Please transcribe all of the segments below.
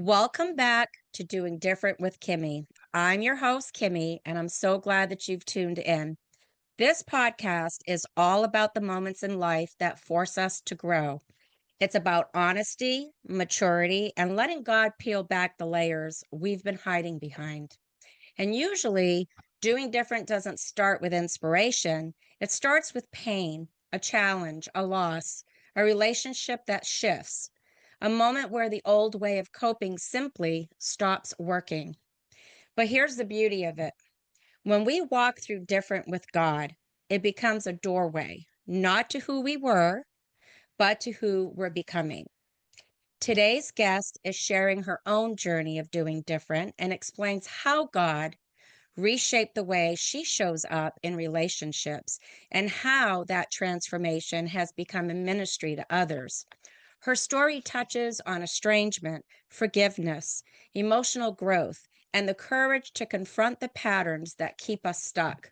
Welcome back to Doing Different with Kimmie. I'm your host, Kimmie, and I'm so glad that you've tuned in. This podcast is all about the moments in life that force us to grow. It's about honesty, maturity, and letting God peel back the layers we've been hiding behind. And usually, doing different doesn't start with inspiration, it starts with pain, a challenge, a loss, a relationship that shifts, a moment where the old way of coping simply stops working. But here's the beauty of it: when we walk through different with God, it becomes a doorway, not to who we were, but to who we're becoming. Today's guest is sharing her own journey of doing different and explains how God reshaped the way she shows up in relationships and how that transformation has become a ministry to others. Her story touches on estrangement, forgiveness, emotional growth, and the courage to confront the patterns that keep us stuck.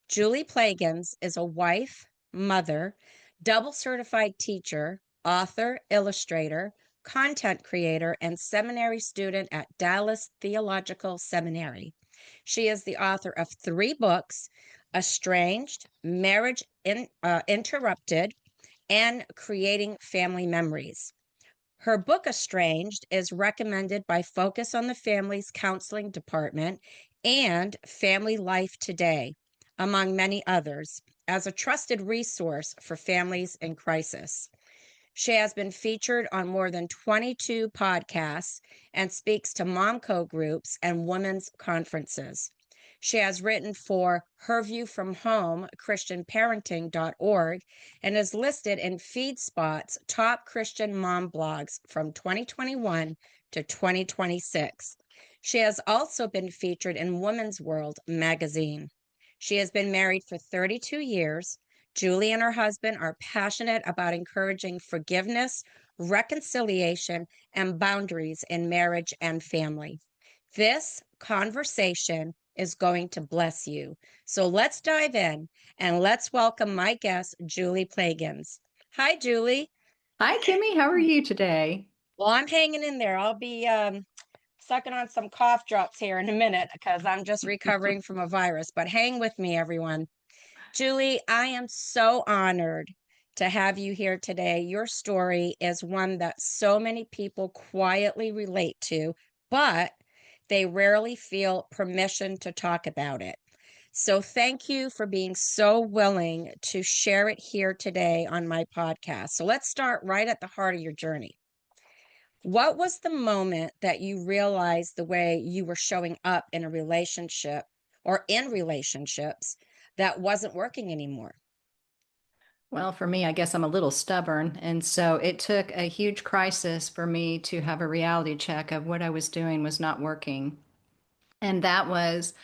Julie Plagens is a wife, mother, double certified teacher, author, illustrator, content creator, and seminary student at Dallas Theological Seminary. She is the author of 3 books: Estranged, Interrupted, and Creating Family Memories. Her book, Estranged, is recommended by Focus on the Family's Counseling Department and Family Life Today, among many others, as a trusted resource for families in crisis. She has been featured on more than 22 podcasts and speaks to MomCo groups and women's conferences. She has written for Her View from Home, ChristianParenting.org, and is listed in FeedSpot's top Christian mom blogs from 2021 to 2026. She has also been featured in Women's World magazine. She has been married for 32 years. Julie and her husband are passionate about encouraging forgiveness, reconciliation, and boundaries in marriage and family. This conversation is going to bless you. So let's dive in and let's welcome my guest, Julie Plagens. Hi, Julie. Hi, Kimmie. How are you today? Well, I'm hanging in there. I'll be sucking on some cough drops here in a minute because I'm just recovering from a virus. But hang with me, everyone. Julie, I am so honored to have you here today. Your story is one that so many people quietly relate to, but they rarely feel permission to talk about it. So thank you for being so willing to share it here today on my podcast. So let's start right at the heart of your journey. What was the moment that you realized the way you were showing up in a relationship or in relationships that wasn't working anymore? Well, for me, I guess I'm a little stubborn. And so it took a huge crisis for me to have a reality check of what I was doing was not working. And that was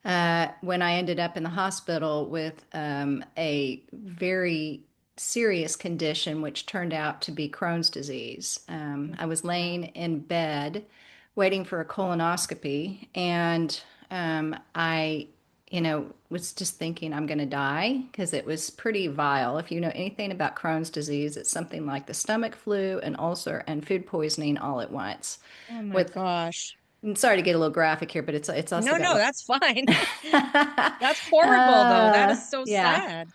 when I ended up in the hospital with a very serious condition, which turned out to be Crohn's disease. I was laying in bed waiting for a colonoscopy, and I was just thinking I'm going to die because it was pretty vile. If you know anything about Crohn's disease, it's something like the stomach flu, an ulcer, and food poisoning all at once. Oh my With gosh. Sorry to get a little graphic here, but it's also No, got no, like that's fine. That's horrible, though. That is so yeah. sad.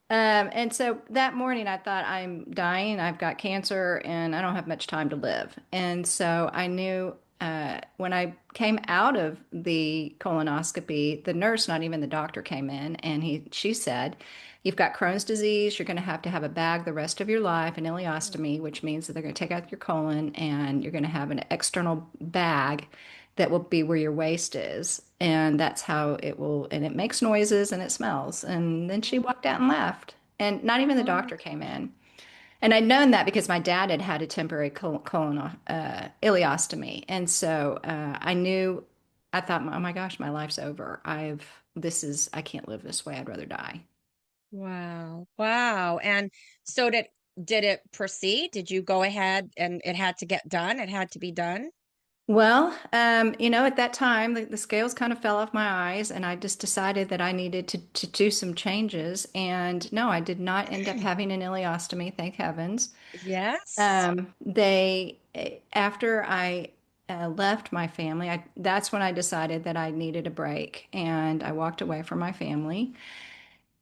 And so that morning I thought I'm dying, I've got cancer, and I don't have much time to live. And so I knew when I came out of the colonoscopy, the nurse, not even the doctor, came in and she said, "You've got Crohn's disease. You're going to have a bag the rest of your life, an ileostomy, which means that they're going to take out your colon and you're going to have an external bag that will be where your waste is. And that's how it will, and it makes noises and it smells." And then she walked out and left. And not even the Oh, doctor came in. And I'd known that because my dad had had a temporary colon ileostomy. And so I knew, I thought, oh my gosh, my life's over. I can't live this way. I'd rather die. wow. Wow. And so did it proceed? Did you go ahead and it had to get done? It had to be done? Well, at that time, the scales kind of fell off my eyes, and I just decided that I needed to do some changes. And no, I did not end up having an ileostomy, thank heavens. Yes. After I left my family, that's when I decided that I needed a break, and I walked away from my family.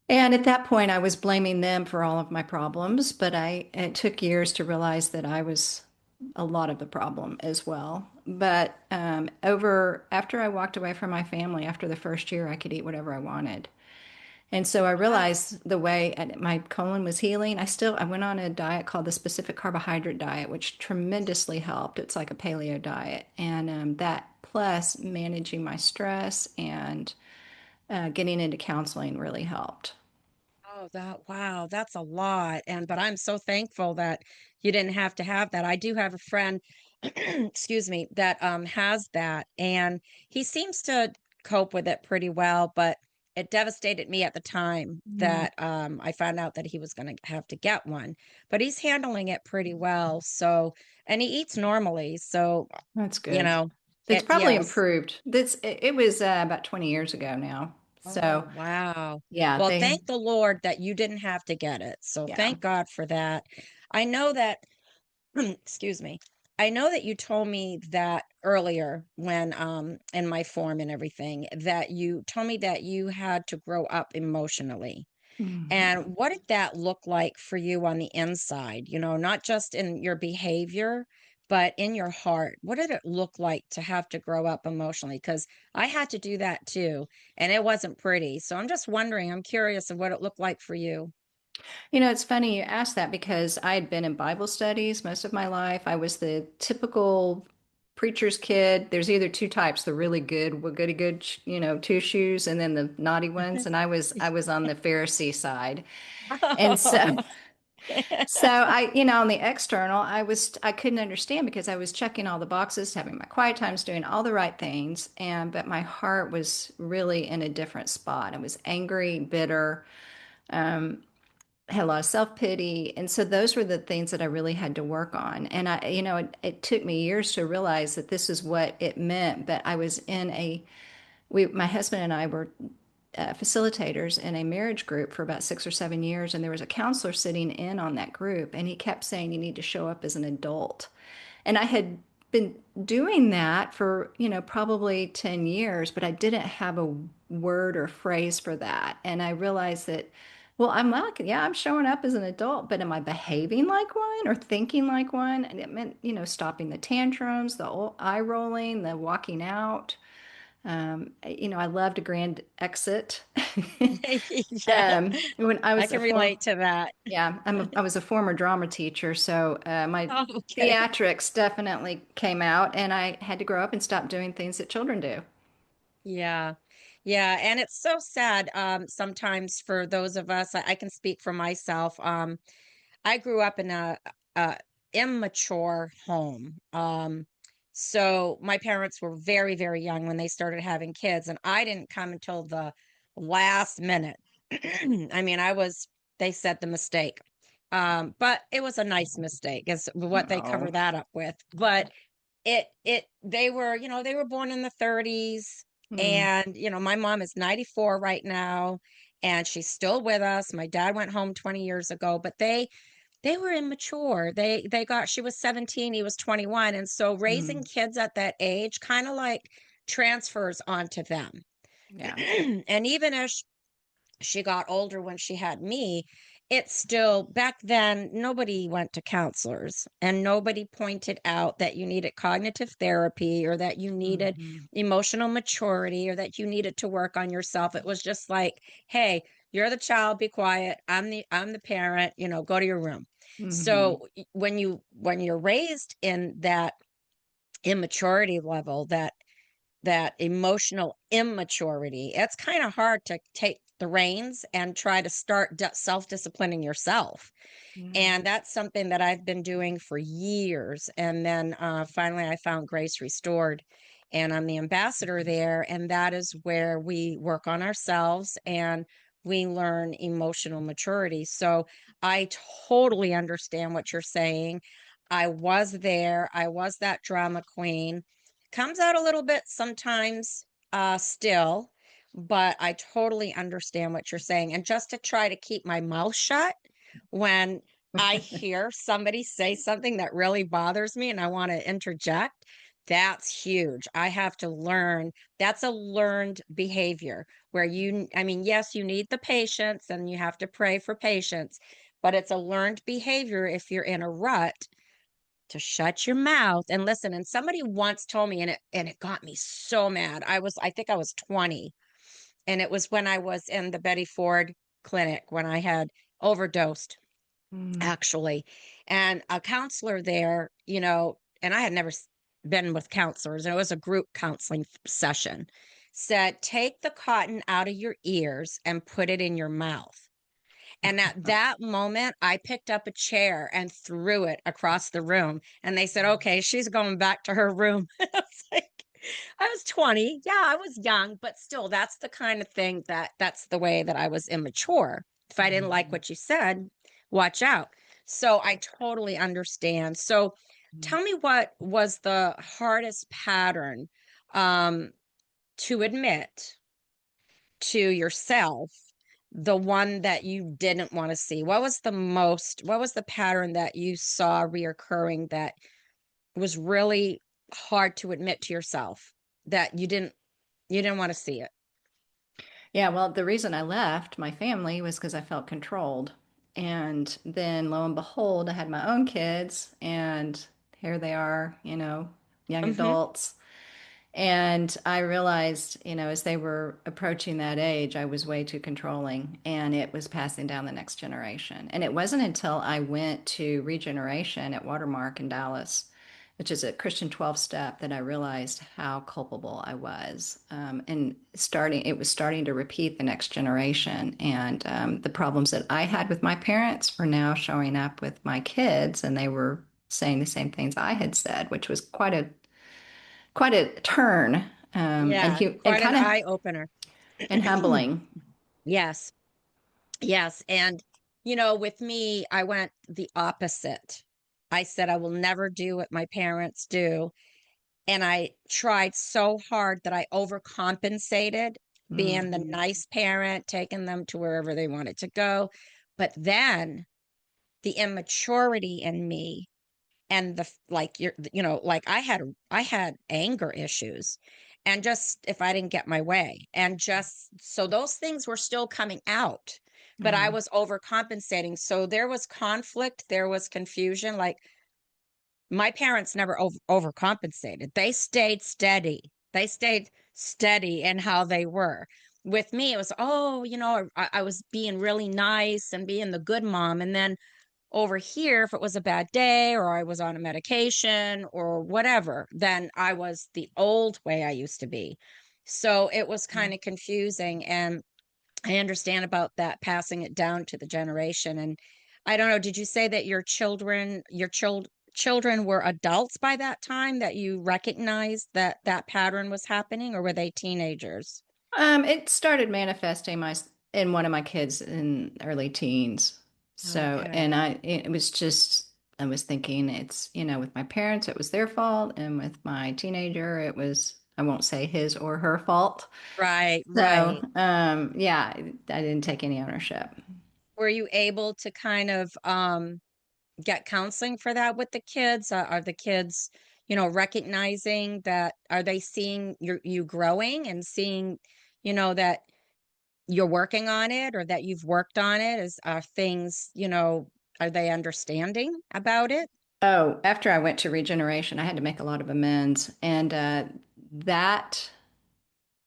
And at that point, I was blaming them for all of my problems, but it took years to realize that I was a lot of the problem as well. But after I walked away from my family, after the first year, I could eat whatever I wanted. And so I Wow. realized the way my colon was healing, I went on a diet called the specific carbohydrate diet, which tremendously helped. It's like a paleo diet. And that plus managing my stress and getting into counseling really helped. Oh, wow, that's a lot. But I'm so thankful that you didn't have to have that. I do have a friend, excuse me, that has that, and he seems to cope with it pretty well, but it devastated me at the time Mm, that I found out that he was going to have to get one. But he's handling it pretty well. So, and he eats normally. So, that's you good. know, It's probably yes. improved. It was about 20 years ago now. So Oh, wow. yeah, Well, thank the Lord that you didn't have to get it. So yeah. thank God for that. I know that, excuse me. I know that you told me that earlier when in my form and everything that you told me that you had to grow up emotionally. Mhm. And what did that look like for you on the inside? Not just in your behavior, but in your heart. What did it look like to have to grow up emotionally? Because I had to do that too, and it wasn't pretty. So I'm just wondering, I'm curious of what it looked like for you. It's funny you asked that because I had been in Bible studies most of my life. I was the typical preacher's kid. There's either two types, the really good, goody good, two shoes, and then the naughty ones. And I was on the Pharisee side. And so on the external, I couldn't understand because I was checking all the boxes, having my quiet times, doing all the right things, but my heart was really in a different spot. I was angry, bitter, had a lot of self-pity. And so those were the things that I really had to work on. And it took me years to realize that this is what it meant. But I was my husband and I were facilitators in a marriage group for about 6 or 7 years. And there was a counselor sitting in on that group. And he kept saying, you need to show up as an adult. And I had been doing that for, probably 10 years, but I didn't have a word or phrase for that. And I realized that, well, I'm like, yeah, I'm showing up as an adult, but am I behaving like one or thinking like one? And it meant, stopping the tantrums, the eye rolling, the walking out. I loved a grand exit. Yeah, When I I was a can form, relate to that. yeah, I was a former drama teacher, so my Oh, okay. theatrics definitely came out, and I had to grow up and stop doing things that children do. Yeah. Yeah. And it's so sad. Sometimes for those of us, I can speak for myself. I grew up in a immature home. So my parents were very, very young when they started having kids, and I didn't come until the last minute. I mean, they said the mistake. But it was a nice mistake, is what they Oh. cover that up with. But they were born in the 30s, Hmm. and my mom is 94 right now, and she's still with us. My dad went home 20 years ago, but they were immature. She was 17, he was 21, and so raising Hmm. kids at that age kind of like transfers onto them. Yeah. And even as she got older when she had me, it's still back then, nobody went to counselors and nobody pointed out that you needed cognitive therapy or that you needed Hmm. emotional maturity or that you needed to work on yourself. It was just like, hey, you're the child, be quiet. I'm the parent, go to your room. Hmm. So when you're raised in that immaturity level, that emotional immaturity, it's kind of hard to take the reins and try to start self-disciplining yourself. Yeah. And that's something that I've been doing for years. And then finally, I found Grace Restored, and I'm the ambassador there. And that is where we work on ourselves and we learn emotional maturity. So I totally understand what you're saying. I was there, I was that drama queen. Comes out a little bit sometimes, still, but I totally understand what you're saying. And just to try to keep my mouth shut when I hear somebody say something that really bothers me and I want to interject, That's huge. I have to learn. That's a learned behavior where I mean, yes, you need the patience and you have to pray for patience, but it's a learned behavior if you're in a rut to shut your mouth and listen. And somebody once told me, and it got me so mad. I think I was 20, and it was when I was in the Betty Ford clinic when I had overdosed, Mm. actually. And a counselor there, and I had never been with counselors, and it was a group counseling session, said, take the cotton out of your ears and put it in your mouth. And at that moment, I picked up a chair and threw it across the room. And they said, okay, she's going back to her room. It's like, I was 20. Yeah, I was young, but still, that's the kind of thing that's the way that I was immature. If I didn't like what you said, watch out. So I totally understand. So tell me, what was the hardest pattern um, to admit to yourself, the one that you didn't want to see? What was the pattern that you saw reoccurring that was really hard to admit to yourself that you didn't want to see it? Yeah, well, the reason I left my family was because I felt controlled. And then lo and behold, I had my own kids, and here they are, young Hmm. adults. And I realized, as they were approaching that age, I was way too controlling, and it was passing down the next generation. And it wasn't until I went to regeneration at Watermark in Dallas, which is a Christian 12 step, that I realized how culpable I was. And it was starting to repeat the next generation. And the problems that I had with my parents were now showing up with my kids, and they were saying the same things I had said, which was quite a turn, Yeah, and quite an kind of eye opener. and humbling. Yes, yes. And, with me, I went the opposite. I said, I will never do what my parents do. And I tried so hard that I overcompensated, being the Mhm. nice parent, taking them to wherever they wanted to go. But then the immaturity in me, and like like I had anger issues, and just if I didn't get my way, and just so those things were still coming out, but I Yeah. was overcompensating. So there was conflict, there was confusion. Like, my parents never overcompensated. They stayed steady in how they were. With me, it was, oh, I was being really nice and being the good mom. And then over here, if it was a bad day or I was on a medication or whatever, then I was the old way I used to be. So it was kind of confusing. And I understand about that, passing it down to the generation. And I don't know, did you say that your children were adults by that time, that you recognized that that pattern was happening, or were they teenagers? It started manifesting my in one of my kids in early teens. So, and Okay. it was just, I was thinking it's, with my parents, it was their fault, and with my teenager, it was, I won't say his or her fault. Right, So, right. yeah, I didn't take any ownership. Were you able to kind of get counseling for that with the kids? Are the kids, recognizing that, are they seeing you growing and seeing, that you're working on it, or that you've worked on it? Are things, are they understanding about it? Oh, after I went to regeneration, I had to make a lot of amends, and that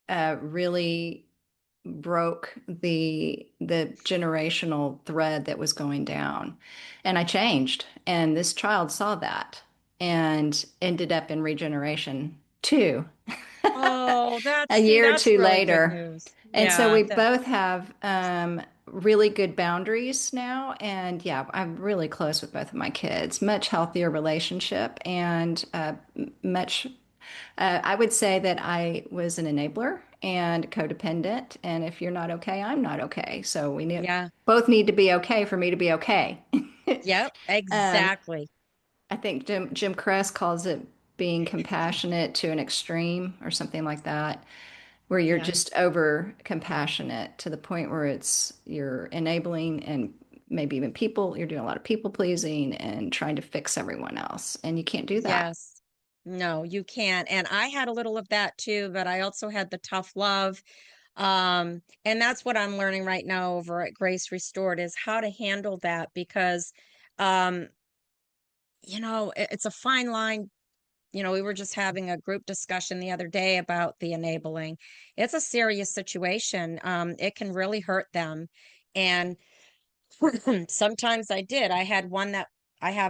really broke the generational thread that was going down. And I changed, and this child saw that and ended up in regeneration too, Oh, a see, year or that's two really good later. news. And so Yeah, we both have really good boundaries now. And yeah, I'm really close with both of my kids, much healthier relationship, and much I would say that I was an enabler and codependent. And if you're not okay, I'm not okay. So yeah, both need to be okay for me to be okay. yep, um, exactly. I think Jim Kress calls it being compassionate to an extreme or something like that, where you're Yeah. just over compassionate to the point where you're enabling, and maybe even you're doing a lot of people pleasing and trying to fix everyone else. And you can't do that. Yes. No, you can't. And I had a little of that too, but I also had the tough love. And that's what I'm learning right now over at Grace Restored is how to handle that because, um, it's a fine line. We were just having a group discussion the other day about the enabling. It's a serious situation. It can really hurt them. And sometimes I did. I have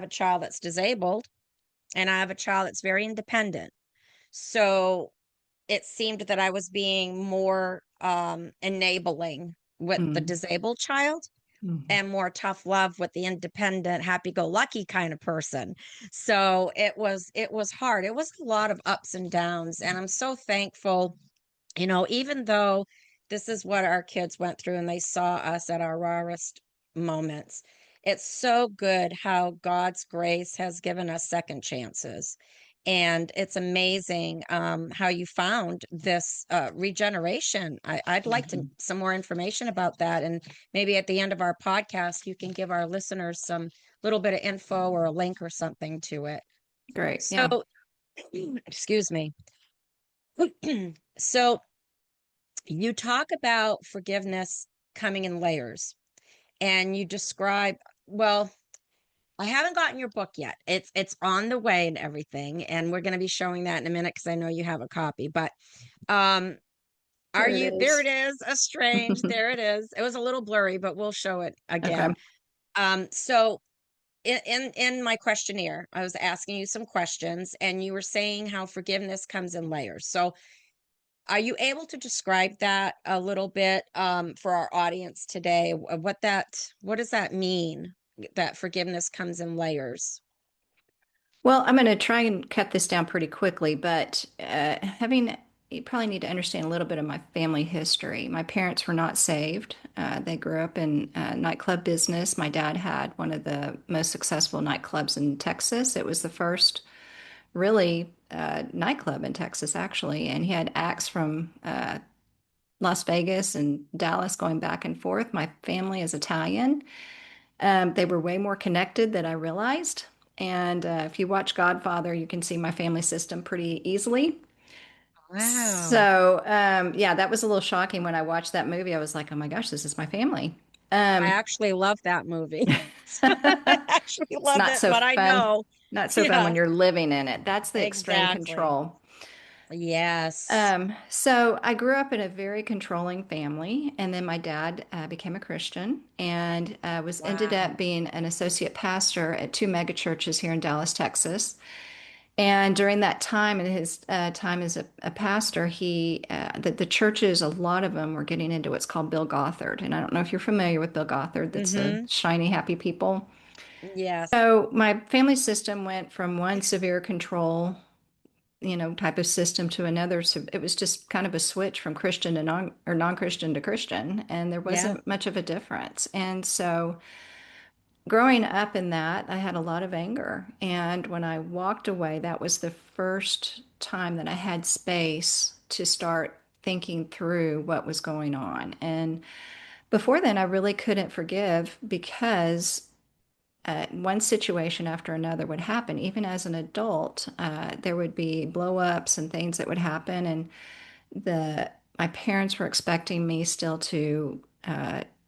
a child that's disabled and I have a child that's very independent. So it seemed that I was being more enabling with the Mm. disabled child Mhm. and more tough love with the independent, happy-go-lucky kind of person. So it was hard. It was a lot of ups and downs, and I'm so thankful, even though this is what our kids went through and they saw us at our rawest moments. It's so good how God's grace has given us second chances. And it's amazing how you found this regeneration. I'd like Mhm. some more information about that. And maybe at the end of our podcast, you can give our listeners some little bit of info or a link or something to it. Great. Yeah. So, excuse me. So, you talk about forgiveness coming in layers and you describe, well, I haven't gotten your book yet. It's on the way and everything, and we're going to be showing that in a minute because I know you have a copy. But um, are Here it you there? It is. is Estranged. There it is. It was a little blurry, but we'll show it Okay. again. So in my questionnaire, I was asking you some questions, and you were saying how forgiveness comes in layers. So are you able to describe that a little bit for our audience today? What does that mean? That forgiveness comes in layers. Well, I'm going to try and cut this down pretty quickly, but you probably need to understand a little bit of my family history. My parents were not saved. They grew up in nightclub business. My dad had one of the most successful nightclubs in Texas. It was the first really nightclub in Texas, actually, and he had acts from Las Vegas and Dallas going back and forth. My family is Italian. They were way more connected than I realized. And if you watch Godfather, you can see my family system pretty easily. Wow. So, yeah, that was a little shocking when I watched that movie. I was like, oh my gosh, this is my family. I Um, actually love that movie. I actually it's love it, but I know. not so fun Yeah, when you're living in it. That's the extreme exactly. control. Yes. So I grew up in a very controlling family, and then my dad became a Christian and was ended Wow. up being an associate pastor at two mega churches here in Dallas, Texas. And during that time, in his time as a pastor, the churches, a lot of them were getting into what's called Bill Gothard. And I don't know if you're familiar with Bill Gothard. That's the Mm-hmm. shiny, happy people. Yes. So my family system went from one severe control, type of system to another. So it was just kind of a switch from Christian to non-Christian to Christian, and there Yeah. wasn't much of a difference. And so growing up in that, I had a lot of anger. And when I walked away, that was the first time that I had space to start thinking through what was going on. And before then, I really couldn't forgive because one situation after another would happen. Even as an adult, there would be blow ups and things that would happen. And my parents were expecting me still to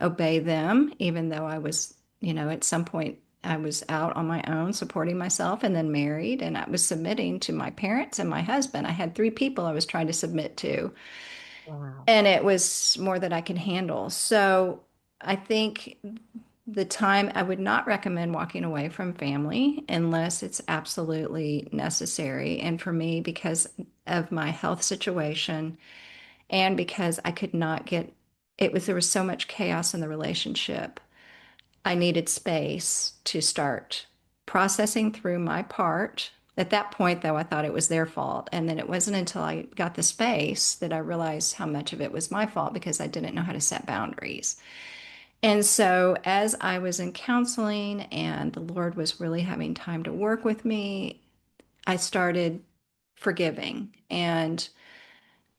obey them, even though I was, at some point I was out on my own, supporting myself, and then married, and I was submitting to my parents and my husband. I had three people I was trying to submit to, Wow. and it was more than I could handle. So I think the time I would not recommend walking away from family unless it's absolutely necessary. And for me, because of my health situation, and because I could not get there was so much chaos in the relationship. I needed space to start processing through my part. At that point, though, I thought it was their fault. And then it wasn't until I got the space that I realized how much of it was my fault because I didn't know how to set boundaries. And so, as I was in counseling and the Lord was really having time to work with me, I started forgiving.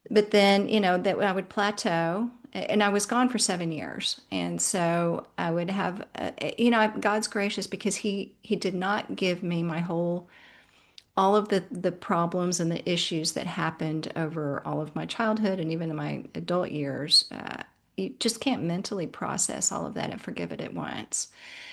But then, that I would plateau, and I was gone for 7 years. And so I would have, God's gracious because he did not give me my whole, all of the problems and the issues that happened over all of my childhood and even in my adult years, you just can't mentally process all of that and forgive it at once.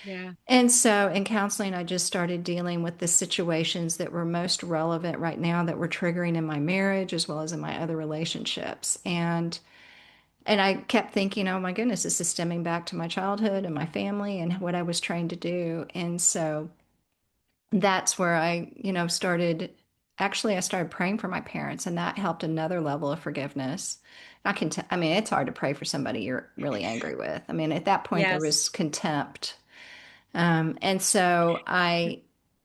Yeah. And so in counseling, I just started dealing with the situations that were most relevant right now that were triggering in my marriage as well as in my other relationships. And I kept thinking, oh my goodness, this is stemming back to my childhood and my family and what I was trained to do. And so that's where I started praying for my parents, and that helped another level of forgiveness. I mean, it's hard to pray for somebody you're really angry with. I mean, at that point, there Yes. was contempt. And so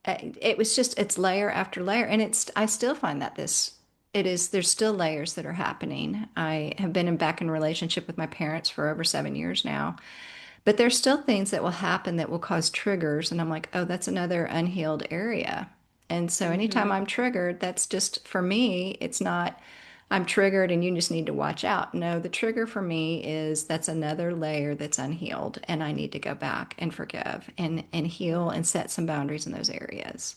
it was just, it's layer after layer. And I still find that there's still layers that are happening. I have been back in relationship with my parents for over 7 years now. But there's still things that will happen that will cause triggers. And I'm like, oh, that's another unhealed area. And so anytime Hmm. I'm triggered, that's just for me, it's not, I'm triggered and you just need to watch out. No, the trigger for me is that's another layer that's unhealed. And I need to go back and forgive and heal and set some boundaries in those areas.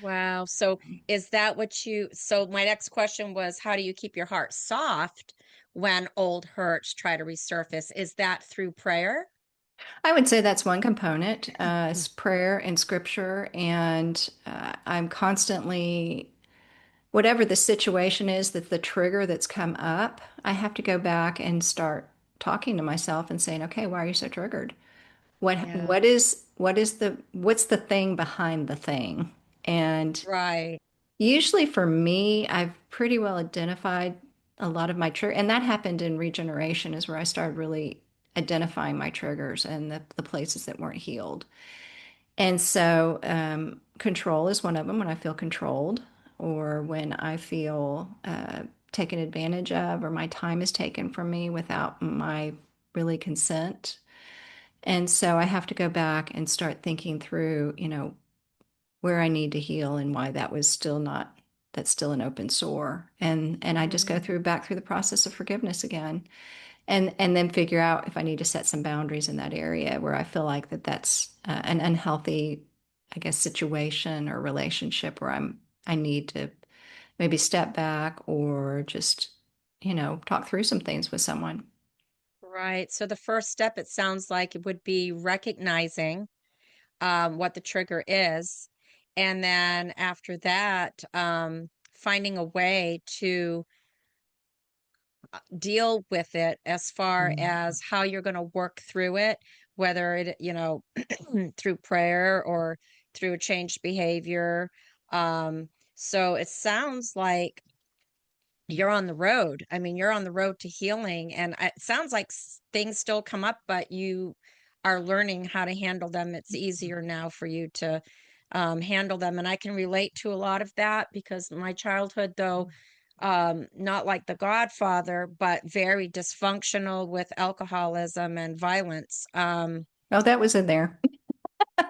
Wow. So is that what so my next question was, how do you keep your heart soft when old hurts try to resurface? Is that through prayer? I would say that's one component, is prayer and scripture. And I'm constantly whatever the situation is that the trigger that's come up, I have to go back and start talking to myself and saying, okay, why are you so triggered? Yeah. What's the thing behind the thing? And Right. usually for me, I've pretty well identified a lot of my trigger, and that happened in regeneration is where I started really identifying my triggers and the places that weren't healed. And so, control is one of them when I feel controlled or when I feel taken advantage of or my time is taken from me without my really consent. And so I have to go back and start thinking through, where I need to heal and why that's still an open sore. And I just go Hmm. back through the process of forgiveness again and then figure out if I need to set some boundaries in that area where I feel like that's an unhealthy, I guess, situation or relationship where I need to maybe step back or just, talk through some things with someone. Right. So the first step, it sounds like it would be recognizing what the trigger is. And then after that, finding a way to deal with it as far as how you're going to work through it, whether through prayer or through changed behavior. So it sounds like you're on the road. I mean, you're on the road to healing, and it sounds like things still come up, but you are learning how to handle them. It's easier now for you to handle them. And I can relate to a lot of that because my childhood, though, not like The Godfather, but very dysfunctional with alcoholism and violence. Oh, that was in there.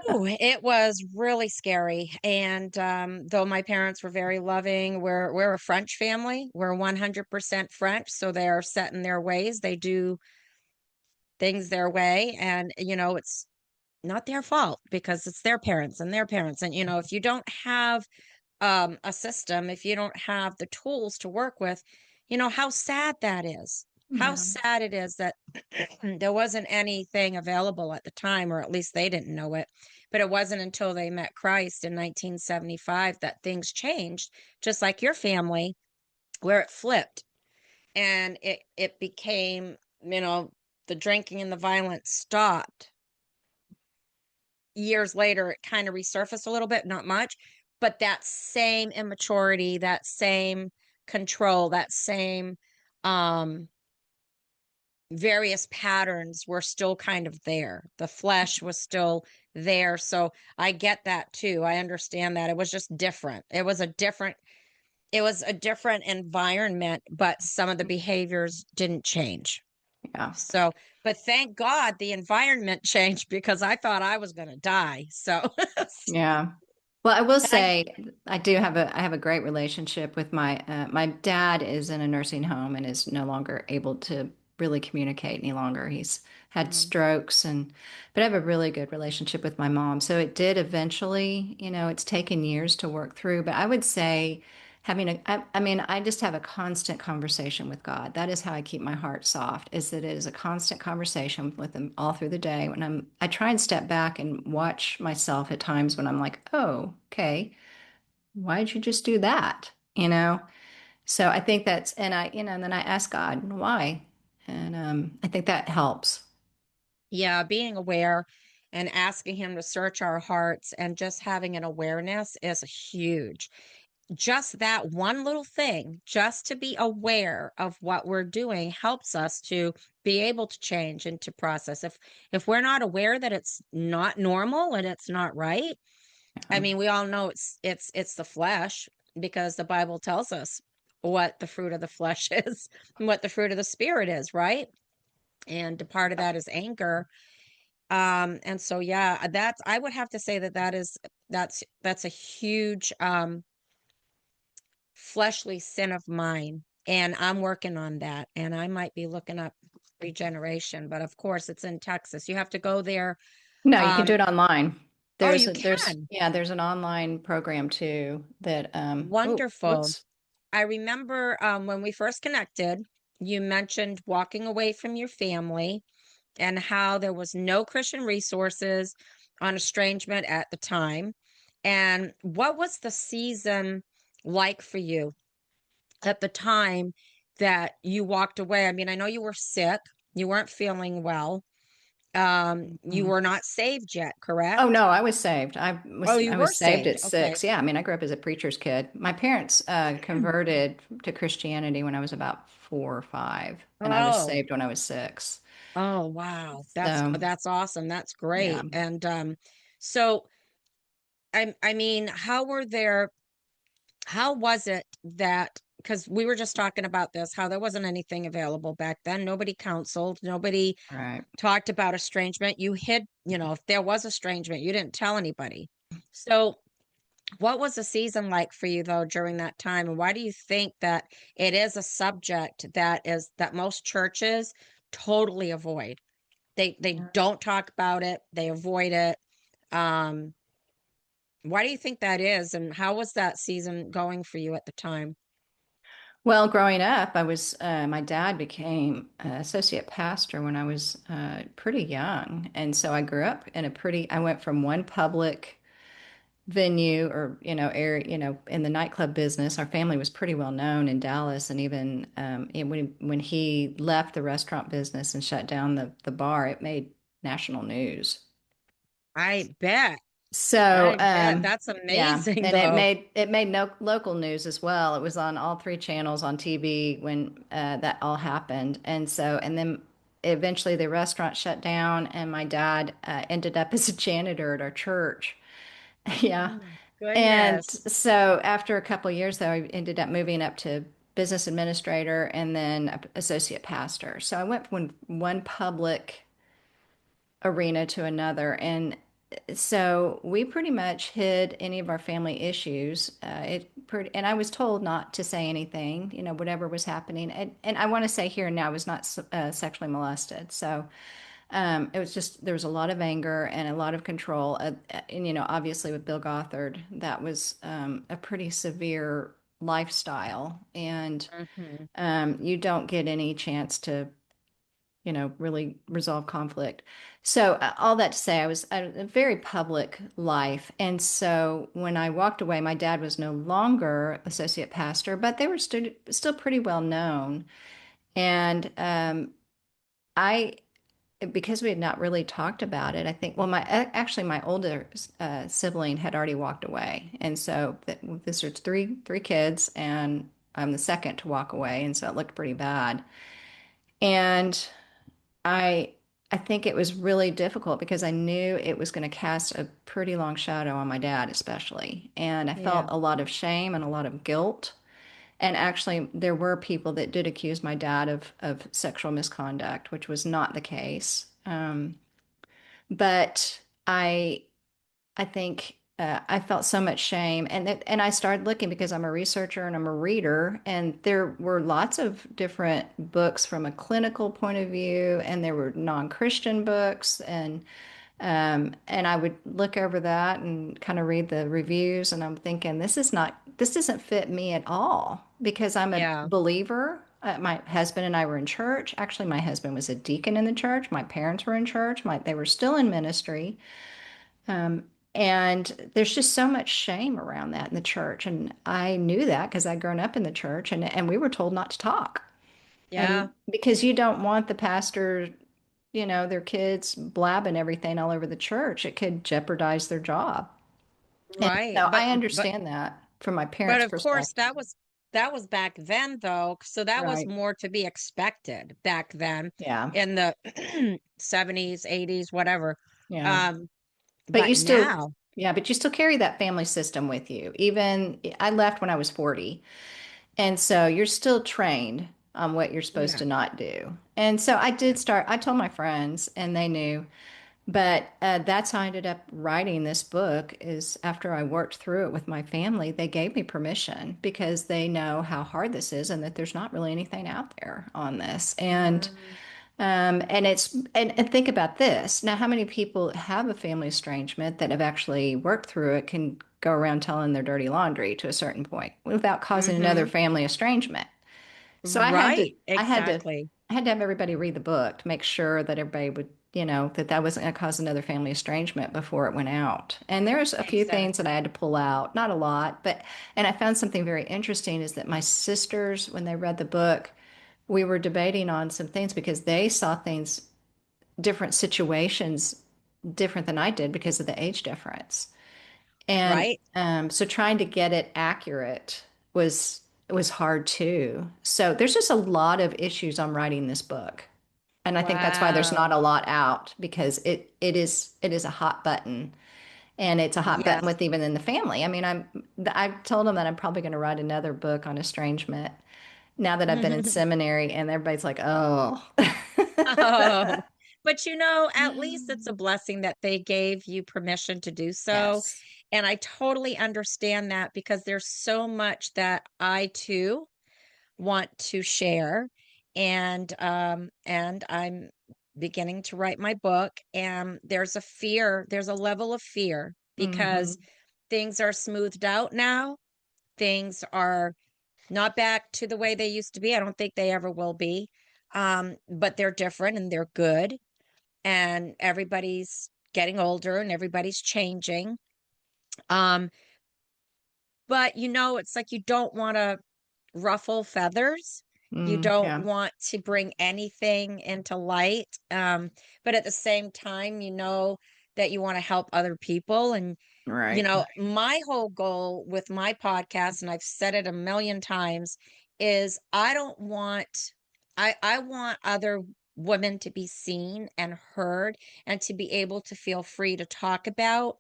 Ooh, it was really scary. And though my parents were very loving, we're a French family. We're 100% French, so they're set in their ways. They do things their way, and it's not their fault because it's their parents and their parents. And if you don't have a system, if you don't have the tools to work with, how sad that is. How Yeah. sad it is that there wasn't anything available at the time, or at least they didn't know it. But it wasn't until they met Christ in 1975 that things changed, just like your family, where it flipped and it became, the drinking and the violence stopped. Years later, it kind of resurfaced a little bit, not much, but that same immaturity, that same control, that same um various patterns were still kind of there. The flesh was still there. So I get that too. I understand that. It was just different. It was a different environment, but some of the behaviors didn't change. Yeah. So, but thank God the environment changed because I thought I was going to die. So, Yeah. Well, I will and I say I have a great relationship with my dad is in a nursing home and is no longer able to really communicate any longer. He's had Mm. strokes but I have a really good relationship with my mom. So it did eventually, it's taken years to work through, but I would say I mean, I just have a constant conversation with God. That is how I keep my heart soft, is that it is a constant conversation with him all through the day. I try and step back and watch myself at times when I'm like, oh, okay, why'd you just do that? So I think and then I ask God why. And I think that helps. Yeah, being aware and asking him to search our hearts and just having an awareness is huge. Just that one little thing, just to be aware of what we're doing helps us to be able to change and to process. If we're not aware that it's not normal and it's not right, I Um, mean, we all know it's the flesh because the Bible tells us what the fruit of the flesh is and what the fruit of the spirit is, right? And a part of that is anger. And so yeah, that's I would have to say that's a huge fleshly sin of mine, and I'm working on that, and I might be looking up regeneration, but of course it's in Texas. You have to go there. no, you can do Um, it online. oh, you can. There's an online program too that oh, Wonderful. whoops. I remember when we first connected, you mentioned walking away from your family and how there was no Christian resources on estrangement at the time. And what was the season like for you at the time that you walked away? I mean, I know you were sick, you weren't feeling well. You Mhm. were not saved yet, Oh correct? no, I was saved. Oh, you I were was saved saved. at Okay. 6. Yeah, I mean, I grew up as a preacher's kid. My parents converted to Christianity when I was about 4 or 5, and I was Oh, saved when I was 6. oh, wow. So That's awesome. That's yeah. great. And so I mean, how was it that, because we were just talking about this, how there wasn't anything available back then. Nobody counseled, nobody Right. talked about estrangement. You hid, if there was estrangement, you didn't tell anybody. So, what was the season like for you though during that time? And why do you think that it is a subject that most churches totally avoid? They don't talk about it, they avoid it. Um, why do you think that is? And how was that season going for you at the time? Well, growing up, my dad became associate pastor when I was pretty young. And so I grew up I went from one public venue or, area, in the nightclub business. Our family was pretty well known in Dallas. And even when he left the restaurant business and shut down the bar, it made national news. I bet. So, I bet. That's yeah, amazing and it though. made no local news as well. It was on all 3 channels on TV when that all happened, and then eventually the restaurant shut down, and my dad ended up as a janitor at our church. Yeah, Oh, and goodness. so after a couple of years, though, I ended up moving up to business administrator and then associate pastor. So I went from one public arena to another. And so we pretty much hid any of our family issues. And I was told not to say anything, whatever was happening. And I want to say here and now, I was not sexually molested. So it was just, there was a lot of anger and a lot of control. And, obviously with Bill Gothard, that was a pretty severe lifestyle. And Hmm. you don't get any chance to really resolve conflict. So, all that to say, I was at a very public life. And so, when I walked away, my dad was no longer associate pastor, but they were still pretty well known. And I, because we had not really talked about it, I think, well, actually, my older sibling had already walked away. And so, this was three kids, and I'm the second to walk away. And so, it looked pretty bad. And I I think it was really difficult because I knew it was going to cast a pretty long shadow on my dad, especially. And I felt Yeah. a lot of shame and a lot of guilt. And actually, there were people that did accuse my dad of sexual misconduct, which was not the case. But I think I felt so much shame, and I started looking because I'm a researcher and I'm a reader, and there were lots of different books from a clinical point of view, and there were non-Christian books, and I would look over that and kind of read the reviews, and I'm thinking, this doesn't fit me at all because I'm a Yeah. believer. My husband and I were in church. Actually, my husband was a deacon in the church. My parents were in church. They were still in ministry. And there's just so much shame around that in the church. And I knew that because I'd grown up in the church and we were told not to talk. Yeah. And because you don't want the pastor, their kids blabbing everything all over the church, it could jeopardize their job. And Right. so But I but understand that from my but parents' of course perspective. that was back then though. So that was Right. more to be expected back then Yeah. in the 70s, 80s, whatever. Yeah. Um, But but you still, now, yeah, but you still carry that family system with you. Even I left when I was 40. And so you're still trained on what you're supposed yeah. to not do. And so I told my friends and they knew, but that's how I ended up writing this book is after I worked through it with my family, they gave me permission because they know how hard this is and that there's not really anything out there on this. Mm, And think about this. Now, how many people have a family estrangement that have actually worked through it can go around telling their dirty laundry to a certain point without causing another mm-hmm. family estrangement? So Right, exactly. I had to have everybody read the book to make sure that everybody would, that that wasn't going to cause another family estrangement before it went out. And there's a few things that I Exactly. had to pull out, not a lot, and I found something very interesting is that my sisters, when they read the book, we were debating on some things because they saw things, different situations, different than I did because of the age difference. And Right. so trying to get it accurate was hard too. So there's just a lot of issues on writing this book. And I think that's why there's not Wow. a lot out because it is a hot button and it's a hot button Yes. with even in the family. I mean, I've told them that I'm probably going to write another book on estrangement now that I've been in seminary and everybody's like, "Oh." Oh, but at least it's a blessing that they gave you permission to do so. Yes. And I totally understand that because there's so much that I too want to share. And I'm beginning to write my book, and there's a level of fear because Hmm. things are smoothed out now. Things are not back to the way they used to be. I don't think they ever will be. But they're different and they're good. And everybody's getting older and everybody's changing. Um, but it's like you don't want to ruffle feathers. You Mm, don't yeah. want to bring anything into light. But at the same time, that you want to help other people. And, Right. my whole goal with my podcast, and I've said it a million times, is I want other women to be seen and heard and to be able to feel free to talk about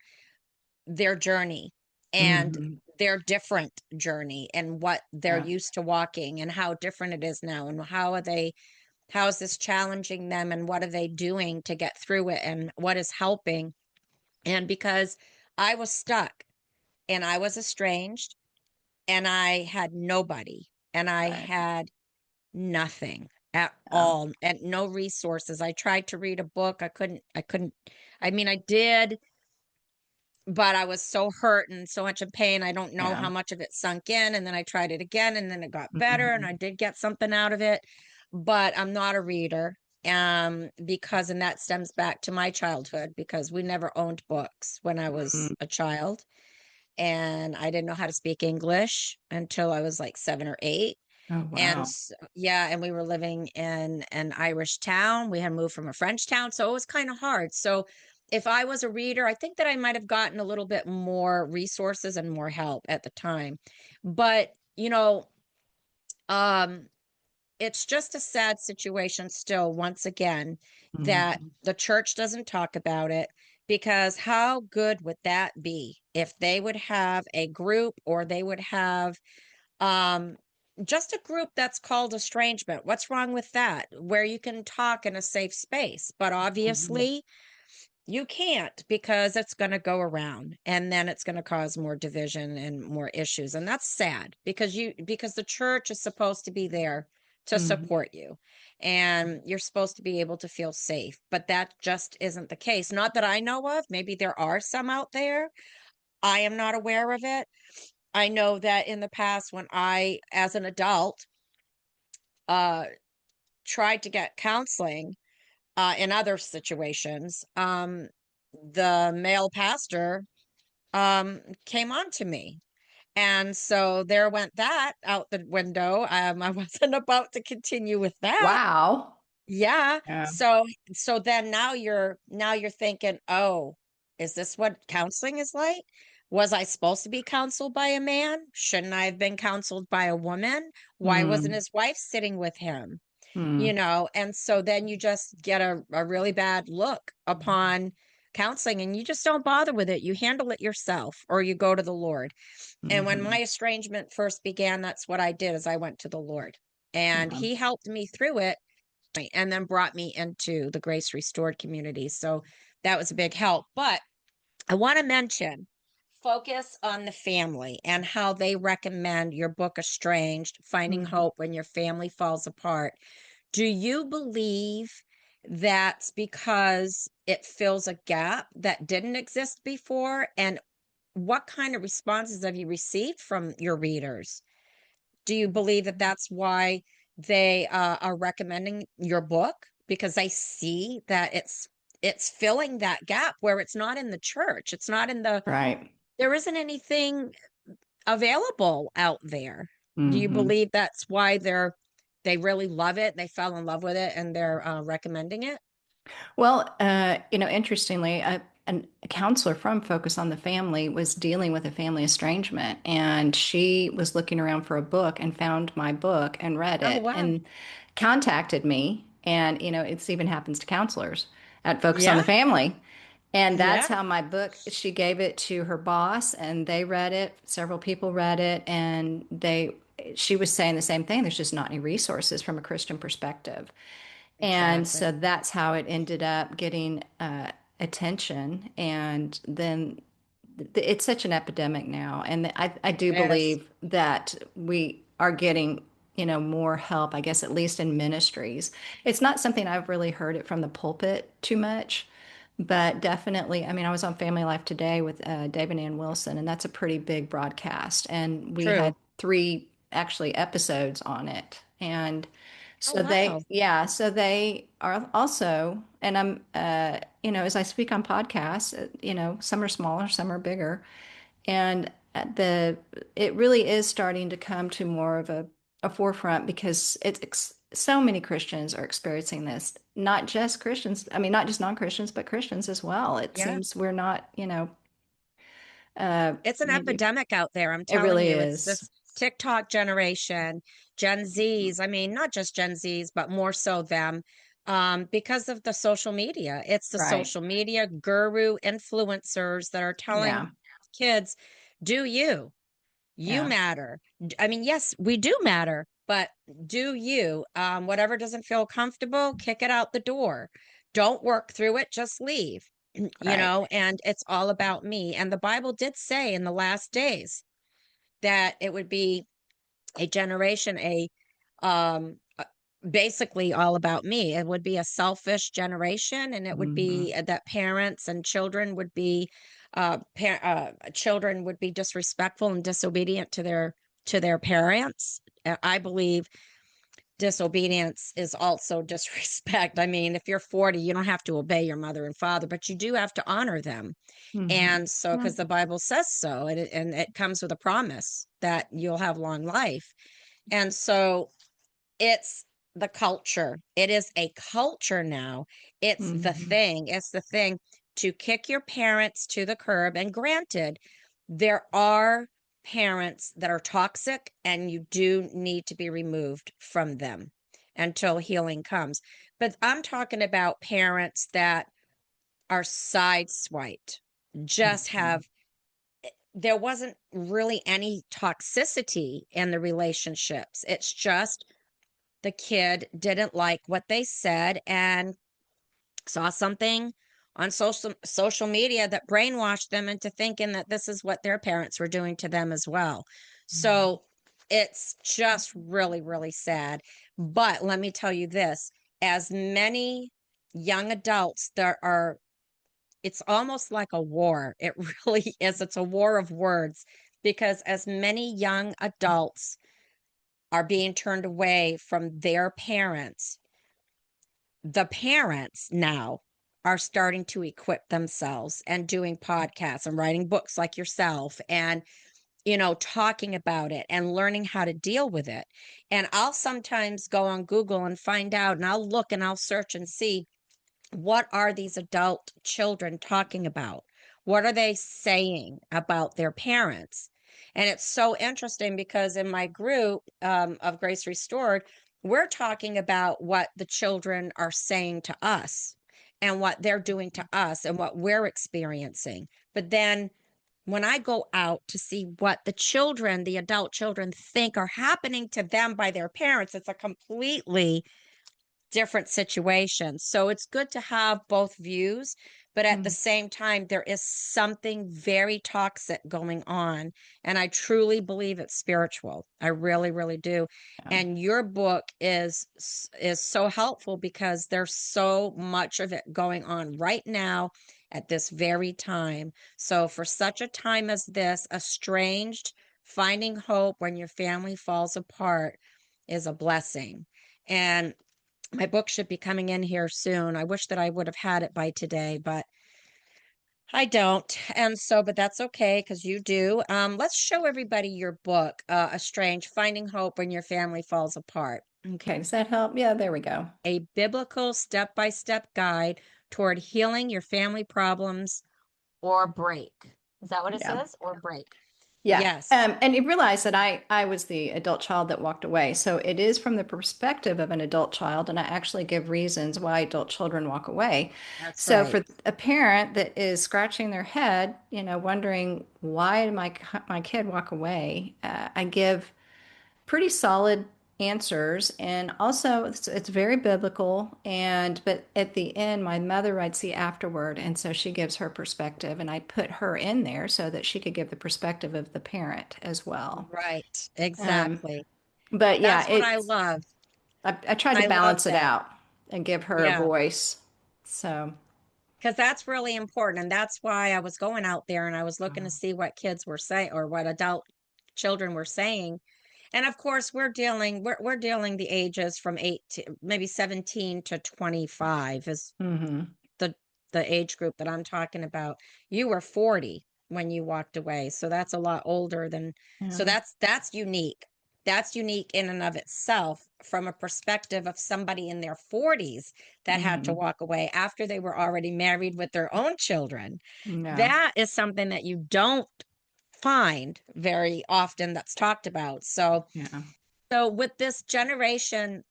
their journey and Hmm. their different journey and what they're Yeah. used to walking and how different it is now and how is this challenging them and what are they doing to get through it and what is helping. And because I was stuck and I was estranged and I had nobody and I Right. had nothing at Yeah. all and no resources. I tried to read a book. I couldn't. I mean, I did, but I was so hurt and so much in pain. I don't know Yeah. how much of it sunk in. And then I tried it again and then it got better and Hmm. I did get something out of it. But I'm not a reader. Because and that stems back to my childhood because we never owned books when I was Hmm. a child. And I didn't know how to speak English until I was like 7 or 8. Oh, And wow. yeah, and we were living in an Irish town. We had moved from a French town, so it was kind of hard. So if I was a reader, I think that I might have gotten a little bit more resources and more help at the time. But, um, it's just a sad situation still, once again, that Hmm. the church doesn't talk about it because how good would that be if they would have a group or they would have um, just a group that's called estrangement. What's wrong with that? Where you can talk in a safe space. But Hmm. obviously, You can't, because it's going to go around, and then it's going to cause more division and more issues. And that's sad, because the church is supposed to be there to Hmm. support you, and you're supposed to be able to feel safe. But that just isn't the case. Not that I know of. Maybe there are some out there. I am not aware of it. I know that in the past, when I, as an adult, uh, tried to get counseling in other situations, the male pastor came on to me. And so there went that out the window. I wasn't about to continue with that. Wow. Yeah. Yeah. So then now you're thinking, oh, is this what counseling is like? Was I supposed to be counseled by a man? Shouldn't I have been counseled by a woman? Why wasn't Mm. his wife sitting with him? Mm. And so then you just get a really bad look upon counseling, and you just don't bother with it. You handle it yourself, or you go to the Lord. And when Hmm. my estrangement first began, that's what I did, is I went to the Lord, and Yeah. he helped me through it, and then brought me into the Grace Restored community. So that was a big help. But I want to mention, focus on the family and how they recommend your book Estranged, Finding Mhm. Hope When Your Family Falls Apart. Do you believe that's because it fills a gap that didn't exist before? And what kind of responses have you received from your readers? Do you believe that that's why they are recommending your book? Because I see that it's filling that gap where it's not in the church. It's not in the Right. There isn't anything available out there. Do you Hmm. believe that's why they really love it? They fell in love with it, and they're recommending it? Well, interestingly, a counselor from Focus on the Family was dealing with a family estrangement, and she was looking around for a book and found my book and read Oh, it wow. and contacted me. And, it's even happens to counselors at Focus on Yeah. the Family. And that's Yeah. how my book, she gave it to her boss, and they read it. Several people read it, and she was saying the same thing. There's just not any resources from a Christian perspective. And Exactly. so that's how it ended up getting attention. And then it's such an epidemic now. And I do It is. believe that we are getting, more help, I guess, at least in ministries. It's not something I've really heard it from the pulpit too much, but definitely, I mean, I was on Family Life Today with David Ann Wilson, and that's a pretty big broadcast. And we had True. three actually episodes on it. And Oh, so wow. so they are also, and as I speak on podcasts, some are smaller, some are bigger, and it really is starting to come to more of a forefront because so many Christians are experiencing this, not just Christians, I mean, not just non-Christians, but Christians as well. It Yeah. seems we're not, It's an maybe epidemic out there. I'm it telling really you, it's is. this TikTok generation, Gen Zs. I mean, not just Gen Zs, but more so them, because of the social media. It's the Right. social media guru influencers that are telling Yeah. kids, do you? You Yeah. matter. I mean, yes, we do matter, but do you? Whatever doesn't feel comfortable, kick it out the door. Don't work through it, just leave. Right. And it's all about me. And the Bible did say in the last days that it would be a generation, basically all about me. It would be a selfish generation, and it would Hmm. be that parents and children would be disrespectful and disobedient to their parents. I believe disobedience is also disrespect. I mean, if you're 40, you don't have to obey your mother and father, but you do have to honor them. Hmm. And so, because the Bible says so, and it comes with a promise that you'll have long life. And so it's the culture. It is a culture now. Hmm. It's the thing to kick your parents to the curb. And granted, there are parents that are toxic, and you do need to be removed from them until healing comes. But I'm talking about parents that are sideswiped, just Hmm. have there wasn't really any toxicity in the relationships. It's just the kid didn't like what they said and saw something on social media that brainwashed them into thinking that this is what their parents were doing to them as well. So it's just really, really sad. But let me tell you this, as many young adults there are, it's almost like a war. It really is. It's a war of words because as many young adults are being turned away from their parents, the parents now are starting to equip themselves and doing podcasts and writing books like yourself and talking about it and learning how to deal with it. And I'll sometimes go on Google and find out, and I'll look and I'll search and see, what are these adult children talking about? What are they saying about their parents? And it's so interesting because in my group of Grace Restored, we're talking about what the children are saying to us and what they're doing to us and what we're experiencing. But then when I go out to see what the children, the adult children, think are happening to them by their parents, it's a completely different situations. So it's good to have both views, but at the Mm. same time, there is something very toxic going on. And I truly believe it's spiritual. I really, really do. Yeah. And your book is so helpful because there's so much of it going on right now at this very time. So for such a time as this, estranged, finding hope when your family falls apart is a blessing. And my book should be coming in here soon. I wish that I would have had it by today, but I don't. And so, but that's okay because you do. Let's show everybody your book, Estranged, Finding Hope When Your Family Falls Apart. Okay. Okay, does that help? Yeah, there we go. A biblical step-by-step guide toward healing your family problems or break. Is that what it Yeah. says? Or break. Yeah. Yes, And you realize that I was the adult child that walked away. So it is from the perspective of an adult child, and I actually give reasons why adult children walk away. that's So right. for a parent that is scratching their head, wondering why did my kid walk away, I give pretty solid answers, and also it's very biblical. And but at the end my mother writes the afterword, and so she gives her perspective, and I put her in there so that she could give the perspective of the parent as well. Right. um, Exactly. but yeah, That's what I love. I tried to I love balance it that. out and give her a Yeah. voice. So Because that's really important. And that's why I was going out there and I was looking to see what kids were saying or what adult children were saying. And of course, we're dealing the ages from 8 to maybe 17 to 25 is mhm. the the age group that I'm talking about. You were 40 when you walked away. So that's a lot older than so Yeah. that's unique. That's unique in and of itself from a perspective of somebody in their 40s that had to Mhm. walk away after they were already married with their own children. Yeah. That is something that you don't find very often that's talked about. Yeah. So with this generation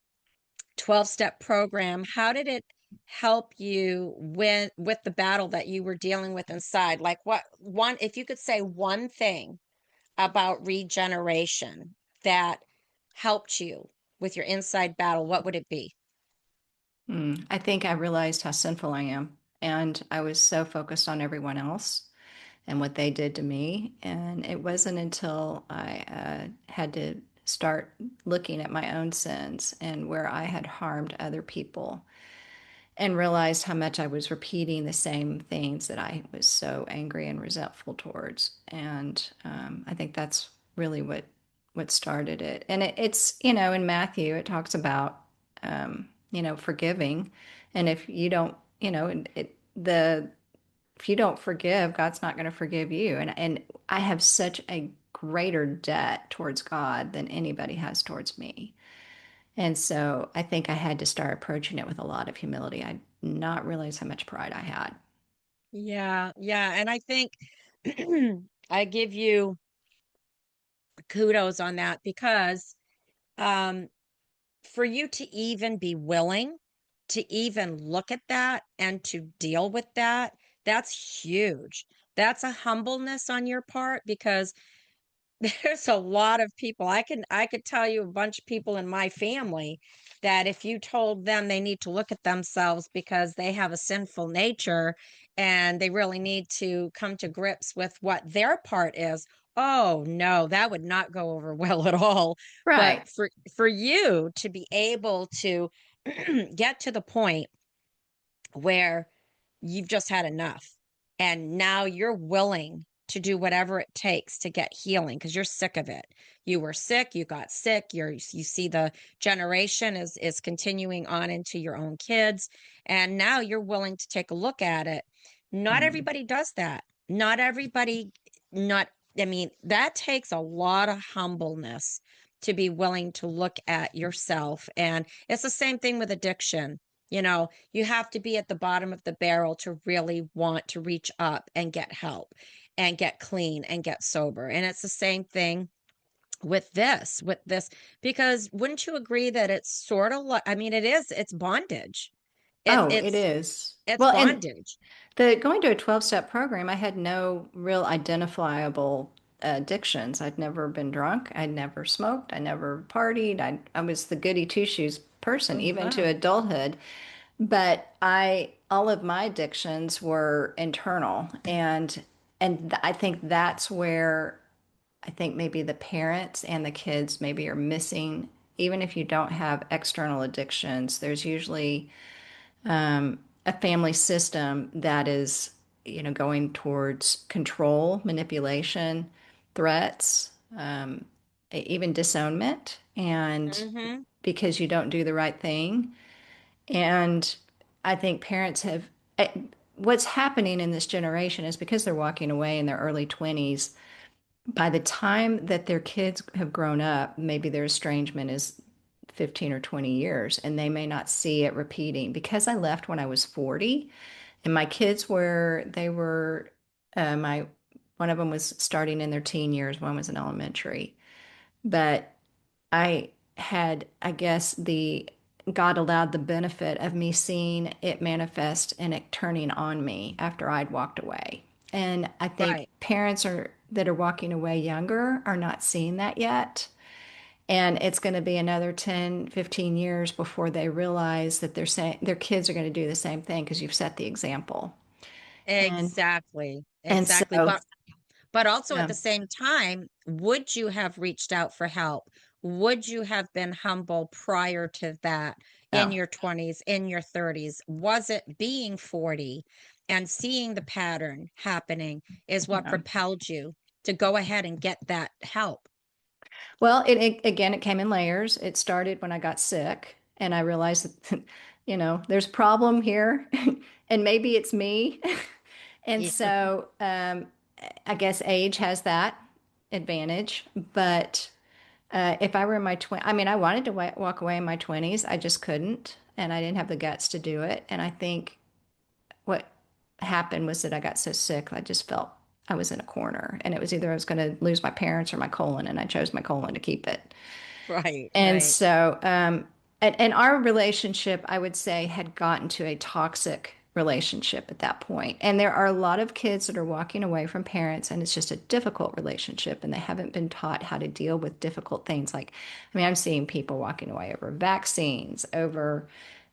12-step program, how did it help you with the battle that you were dealing with inside? Like what one, if you could say one thing about regeneration that helped you with your inside battle, what would it be? I think I realized how sinful I am, and I was so focused on everyone else and what they did to me. And it wasn't until I had to start looking at my own sins and where I had harmed other people, and realized how much I was repeating the same things that I was so angry and resentful towards. And I think that's really what started it. And it's in Matthew it talks about forgiving, and if you don't, the if you don't forgive, God's not going to forgive you. And I have such a greater debt towards God than anybody has towards me. And so I think I had to start approaching it with a lot of humility. I did not realize how much pride I had. Yeah, yeah. And I think I give you kudos on that because um, for you to even be willing to even look at that and to deal with that, that's huge. That's a humbleness on your part because there's a lot of people. I could tell you a bunch of people in my family that if you told them they need to look at themselves because they have a sinful nature and they really need to come to grips with what their part is, oh no, that would not go over well at all. But Right. for you to be able to get to the point where you've just had enough and now you're willing to do whatever it takes to get healing because you're sick of it. You were sick, you got sick, you see the generation is continuing on into your own kids, and now you're willing to take a look at it. Not Mm. everybody does that. Not everybody not I mean, that takes a lot of humbleness to be willing to look at yourself, and it's the same thing with addiction. You have to be at the bottom of the barrel to really want to reach up and get help and get clean and get sober. And it's the same thing with this, because wouldn't you agree that it's sort of like, I mean, it's bondage. It, Oh, it it's, is. it's Well, and bondage. the going to a 12-step program, I had no real identifiable addictions. I'd never been drunk. I'd never smoked. I never partied. I was the goody two-shoes person, Oh, even to wow. adulthood. But all of my addictions were internal, and I think that's where I think maybe the parents and the kids maybe are missing. Even if you don't have external addictions, there's usually a family system that is, going towards control, manipulation, threats, even disownment, and Mm-hmm. because you don't do the right thing. And I think parents have, eh, what's happening in this generation is because they're walking away in their early 20s, by the time that their kids have grown up, maybe their estrangement is 15 or 20 years, and they may not see it repeating. Because I left when I was 40, and my kids my, one of them was starting in their teen years, one was in elementary. But I I guess, God allowed the benefit of me seeing it manifest and it turning on me after I'd walked away. And I think Right. parents that are walking away younger are not seeing that yet. And it's going to be another 10, 15 years before they realize that their kids are going to do the same thing because you've set the example. And Exactly. and Exactly. so But also at yeah, the same time, would you have reached out for help? Would you have been humble prior to that in no, your 20s, in your 30s? Was it being 40 and seeing the pattern happening is what no. propelled you to go ahead and get that help? Well, again, it came in layers. It started when I got sick, and I realized that, there's a problem here, and maybe it's me. And Yeah. so, I guess age has that advantage. But if I were in my 20s, I mean, I wanted to walk away in my 20s. I just couldn't, and I didn't have the guts to do it. And I think what happened was that I got so sick, I just felt I was in a corner, and it was either I was going to lose my parents or my colon, and I chose my colon to keep it. Right, And right. so, and our relationship, I would say, had gotten to a toxic relationship at that point. And there are a lot of kids that are walking away from parents, and it's just a difficult relationship, and they haven't been taught how to deal with difficult things. Like, I mean, I'm seeing people walking away over vaccines, over,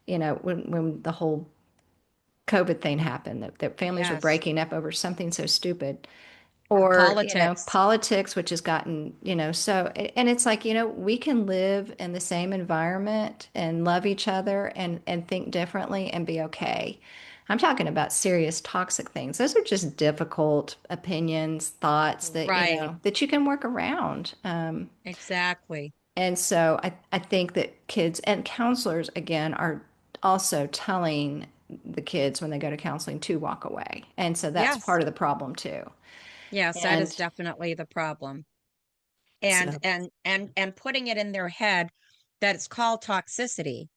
when the whole COVID thing happened, that families were Yes. breaking up over something so stupid, or Politics. politics, which has gotten, so, and it's like, we can live in the same environment and love each other and think differently and be okay. I'm talking about serious toxic things. Those are just difficult opinions, thoughts that Right. that you can work around. Exactly. And so I think that kids and counselors, again, are also telling the kids when they go to counseling to walk away. And so that's Yes. part of the problem too. Yes, that is And definitely the problem. And so, and putting it in their head that it's called toxicity.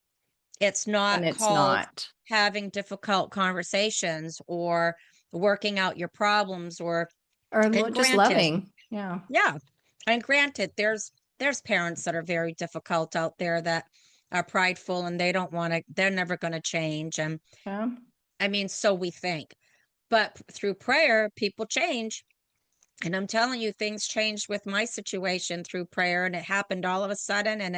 It's when not it's called not, having difficult conversations or working out your problems, or or and just granted, loving. Yeah. yeah. And granted, there's parents that are very difficult out there that are prideful and they don't want to, they're never going to change. And Yeah. I mean, so we think. But through prayer, people change. And I'm telling you, things changed with my situation through prayer, and it happened all of a sudden, and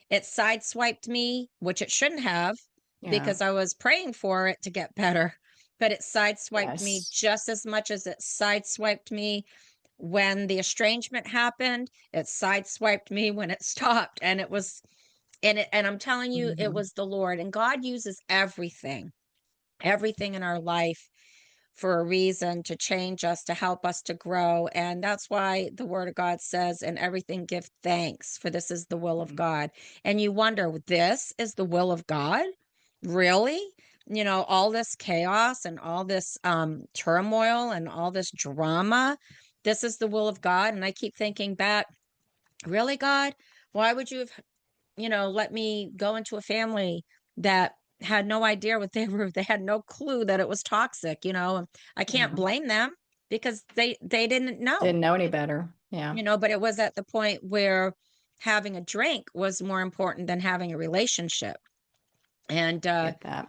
It sideswiped me, which it shouldn't have, Yeah. because I was praying for it to get better. But it sideswiped me Yes. just as much as it sideswiped me when the estrangement happened. It sideswiped me when it stopped. And it was, and I'm telling you, it Hmm. was the Lord. And God uses everything in our life for a reason, to change us, to help us to grow. And that's why the word of God says, in everything give thanks, for this is the will of God. And you wonder, this is the will of God? Really? All this chaos and all this turmoil and all this drama, this is the will of God. And I keep thinking back, really, God, why would you have let me go into a family that had no idea what they had no clue that it was toxic. I can't Yeah. blame them, because they didn't know, Didn't know any better. Yeah. but it was at the point where having a drink was more important than having a relationship. And Get that.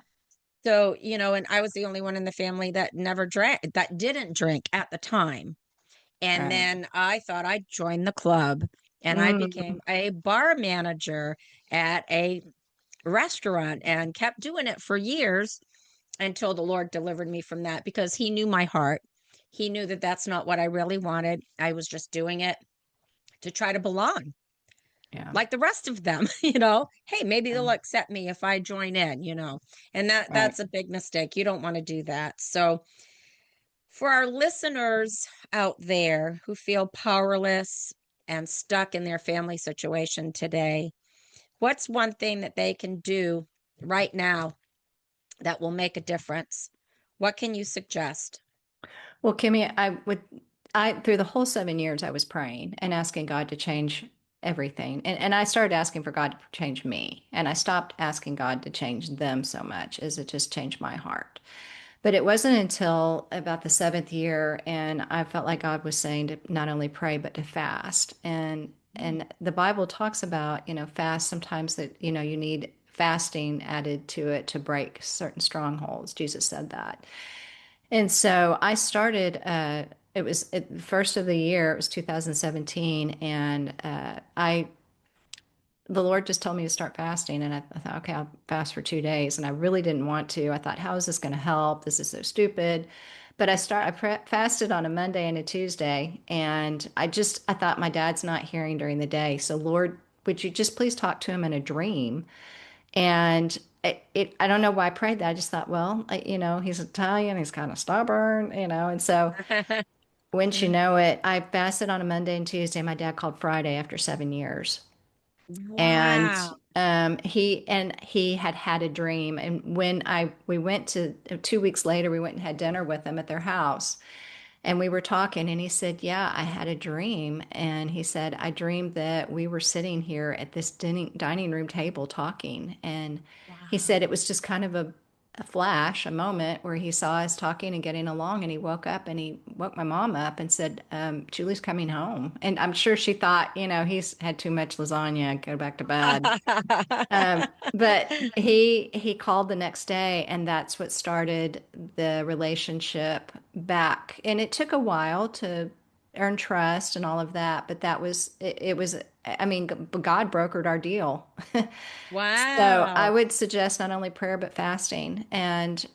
so, and I was the only one in the family that never drank, that didn't drink at the time. And Right. then I thought I'd join the club, and I Mm. became a bar manager at a restaurant, and kept doing it for years, until the Lord delivered me from that, because he knew my heart. He knew that that's not what I really wanted. I was just doing it to try to belong Yeah. like the rest of them. Hey, maybe Yeah. they'll accept me if I join in. And Right. that's a big mistake. You don't want to do that. So for our listeners out there who feel powerless and stuck in their family situation today, what's one thing that they can do right now that will make a difference? What can you suggest? Well, Kimmy, I through the whole 7 years, I was praying and asking God to change everything. And I started asking for God to change me. And I stopped asking God to change them so much as it just changed my heart. But it wasn't until about the seventh year, and I felt like God was saying to not only pray, but to fast. And the Bible talks about, fast sometimes that, you need fasting added to it to break certain strongholds. Jesus said that. And so I started, it was at the first of the year, it was 2017. And the Lord just told me to start fasting. And I thought, okay, I'll fast for 2 days. And I really didn't want to. I thought, how is this going to help? This is so stupid. But fasted on a Monday and a Tuesday. And I thought my dad's not hearing during the day. So Lord, would you just please talk to him in a dream? And I don't know why I prayed that. I just thought, well, he's Italian, he's kind of stubborn, and so once you know it, I fasted on a Monday and Tuesday. My dad called Friday after 7 years, and Wow. he had had a dream. And when I we went to 2 weeks later, we went and had dinner with him at their house, and we were talking, and he said, "Yeah, I had a dream." And he said, "I dreamed that we were sitting here at this dining room table talking." And he said Wow. it was just kind of a flash, a moment where he saw us talking and getting along. And he woke up and he woke my mom up and said, "Julie's coming home." And I'm sure she thought, he's had too much lasagna, go back to bed. But he called the next day, and that's what started the relationship back. And it took a while to earn trust and all of that, but that was it was I mean, God brokered our deal. So I Wow. would suggest not only prayer but fasting, and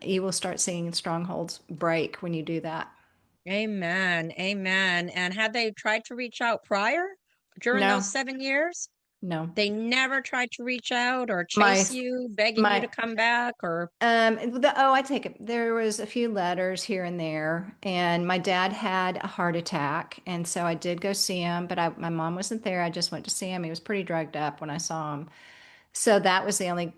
you will start seeing strongholds break when you do that. Amen. Amen. And had they tried to reach out prior during those No, 7 years? no. They never tried to reach out or My chase you, begging you to my come back, or I take it. There was a few letters here and there, and my dad had a heart attack, and so I did go see him, but my mom wasn't there. I just went to see him. He was pretty drugged up when I saw him. So that's the only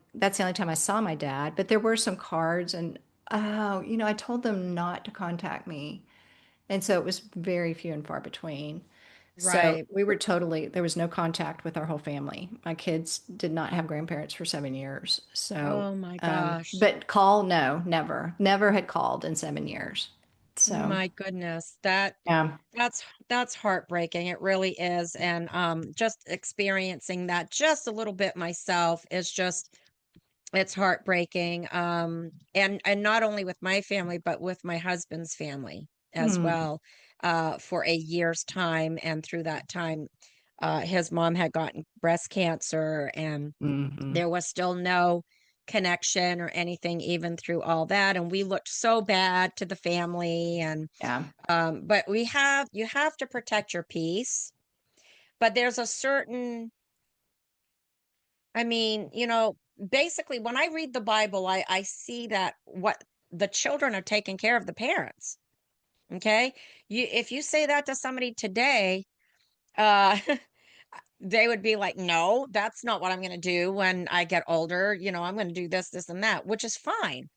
time I saw my dad. But there were some cards, and oh, I told them not to contact me, and so it was very few and far between. So right. there was no contact with our whole family. My kids did not have grandparents for 7 years. So, Oh my gosh. but call, no, never had called in 7 years. So, My goodness. That yeah. that's heartbreaking. It really is. And just experiencing that just a little bit myself is just, it's heartbreaking. And not only with my family, but with my husband's family as Hmm. well, for a year's time. And through that time, his mom had gotten breast cancer, and Hmm. there was still no connection or anything even through all that, and we looked so bad to the family. And Yeah. but you have to protect your peace, but there's a certain, I mean, basically when I read the Bible, I see that what the children are taking care of the parents. Okay. If you say that to somebody today, uh they would be like, no, that's not what I'm going to do when I get older. I'm going to do this, this, and that, which is fine.